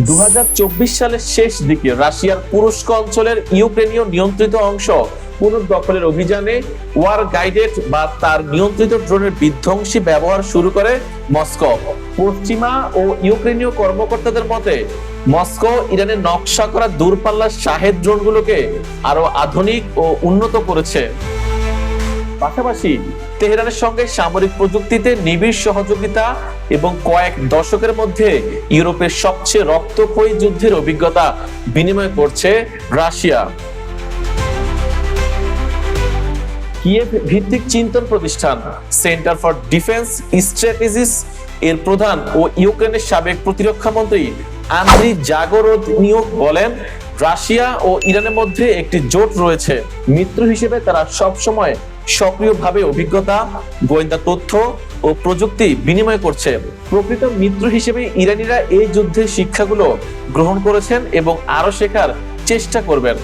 2024 সালের শেষ দিকে রাশিয়ার তুরস্ক অঞ্চলের ইউক্রেনীয় নিয়ন্ত্রিত অংশ পুনর্দখলের অভিযানে ওয়ার গাইডেড বা তার নিয়ন্ত্রিত ড্রোনের বিধ্বংসী ব্যবহার শুরু করে মস্কো। পশ্চিমা ও ইউক্রেনীয় কর্মকর্তাদের মতে মস্কো ইরানের নকশা করা দূরপাল্লার শাহেদ ড্রোনগুলোকে আরো আধুনিক ও উন্নত করেছে। পাশাপাশি তেহরানের সঙ্গে সামরিক প্রযুক্তিতে নিবিড় সহযোগিতা এবং কয়েক দশকের মধ্যে ইউরোপের সবচেয়ে রক্তক্ষয়ী যুদ্ধের অভিজ্ঞতা বিনিময় করছে রাশিয়া। কিয়েভ ভিত্তিক চিন্তন প্রতিষ্ঠান সেন্টার ফর ডিফেন্স স্ট্র্যাটেজিস এর প্রধান ও ইউক্রেনের সাবেক প্রতিরক্ষা মন্ত্রী আন্দ্রি জাগোরোদনিউক বলেন, রাশিয়া ও ইরানের মধ্যে একটি জোট রয়েছে। মিত্র হিসেবে তারা সবসময় সক্রিয়ভাবে অভিজ্ঞতা, গোয়েন্দা তথ্য ও প্রযুক্তি বিনিময় করছে। প্রকৃত মিত্র হিসেবে ইরানিরা এই যুদ্ধের শিক্ষাগুলো গ্রহণ করেছেন এবং আরো শেখার চেষ্টা করবেন।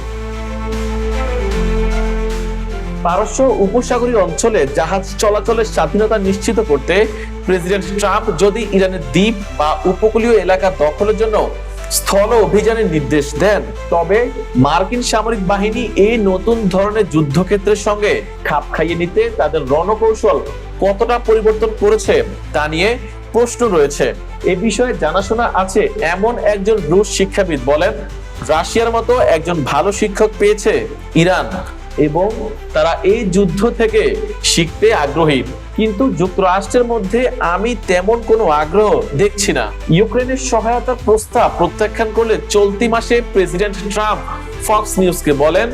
পারস্য উপসাগরীয় অঞ্চলে জাহাজ চলাচলের স্বাধীনতা নিশ্চিত করতে প্রেসিডেন্ট ট্রাম্প যদি ইরানের দ্বীপ বা উপকূলীয় এলাকা দখলের জন্য স্থল অভিযানের নির্দেশ দেন, তবে মার্কিন সামরিক বাহিনী এই নতুন ধরনের যুদ্ধক্ষেত্রের সঙ্গে খাপ খাইয়ে নিতে তাদের রণকৌশল কতটা পরিবর্তন করেছে তা নিয়ে প্রশ্ন রয়েছে। এ বিষয়ে জানাশোনা আছে এমন একজন রুশ শিক্ষাবিদ বলেন, রাশিয়ার মতো একজন ভালো শিক্ষক পেয়েছে ইরান এবং তারা এই যুদ্ধ থেকে শিখতে আগ্রহী, কিন্তু যুক্তরাষ্ট্রের মধ্যে আমি তেমন কোনো আগ্রহ দেখছি না। ইউক্রেনের সহায়তার প্রস্তাব প্রত্যাখ্যান করলে চলতি মাসে প্রেসিডেন্ট ট্রাম্প ফক্স নিউজকে বলেন,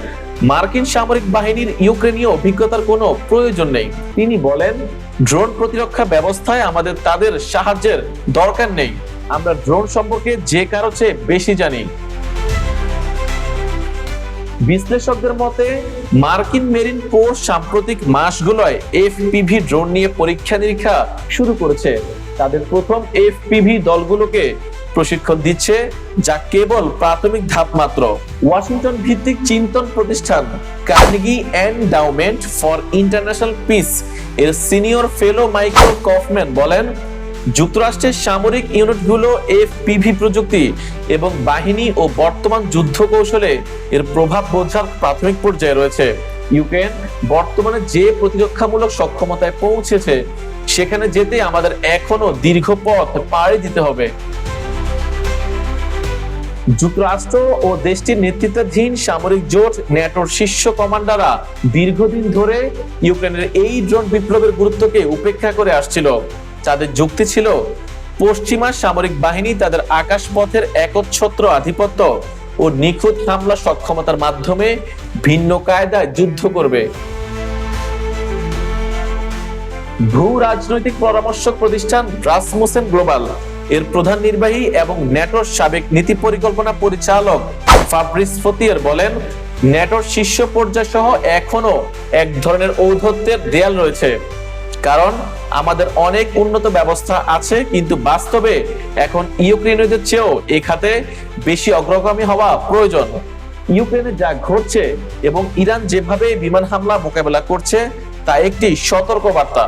মার্কিন সামরিক বাহিনীর ইউক্রেনীয় অভিজ্ঞতার কোনো প্রয়োজন নেই। তিনি বলেন, ড্রোন প্রতিরক্ষা ব্যবস্থায় আমাদের তাদের সাহায্যের দরকার নেই। আমরা ড্রোন সম্পর্কে যে কারো চেয়ে বেশি জানি। বিশ্লেষকদের মতে মার্কিন মেরিন ফোর্স সাম্প্রতিক মাসগুলোয় এফপিভি ড্রোন নিয়ে পরীক্ষা নিরীক্ষা শুরু করেছে। তাদের প্রথম এফপিভি দলগুলোকে প্রশিক্ষণ দিচ্ছে, যা কেবল প্রাথমিক ধাপ মাত্র। ওয়াশিংটন ভিত্তিক চিন্তন প্রতিষ্ঠান Carnegie endowment for international piece এর সিনিয়র ফেলো মাইকেল কফম্যান বলেন, যুক্তরাষ্ট্রের সামরিক ইউনিটগুলো এফপিভি প্রযুক্তি এবং বাহিনী ও বর্তমান যুদ্ধ কৌশলে এর প্রভাব বোঝার প্রাথমিক পর্যায়ে রয়েছে। ইউক্রেন বর্তমানে যে প্রতিরক্ষামূলক সক্ষমতায় পৌঁছেছে সেখানে যেতে আমাদের এখনো দীর্ঘ পথ পাড়ি দিতে হবে। যুক্তরাষ্ট্র ও দেশটির নেতৃত্বাধীন সামরিক জোট ন্যাটোর শীর্ষ কমান্ডাররা দীর্ঘদিন ধরে ইউক্রেনের এই ড্রোন বিপ্লবের গুরুত্বকে উপেক্ষা করে আসছিল। তাদের যুক্তি ছিল, পশ্চিমা সামরিক বাহিনী তাদের আকাশপথের একচ্ছত্র আধিপত্য ও নিখুঁত হামলা সক্ষমতার মাধ্যমে ভিন্ন কায়দায় যুদ্ধ করবে। ভূ রাজনৈতিক পরামর্শক প্রতিষ্ঠান রাসমুসেন গ্লোবাল এর প্রধান নির্বাহী এবং ন্যাটোর সাবেক নীতি পরিকল্পনা পরিচালক ফাব্রিস ফতিয়ার বলেন, ন্যাটোর শীর্ষ পর্যায় সহ এখনো এক ধরনের ঔদ্ধত্যের দেয়াল রয়েছে, কারণ আমাদের অনেক উন্নত ব্যবস্থা আছে, কিন্তু বাস্তবে এখন ইউক্রেনীয়দের চেয়েও এই খাতে বেশি অগ্রগামী হওয়া প্রয়োজন। ইউক্রেনে যা ঘটছে এবং ইরান যেভাবে বিমান হামলা মোকাবেলা করছে তা একটি সতর্ক বার্তা।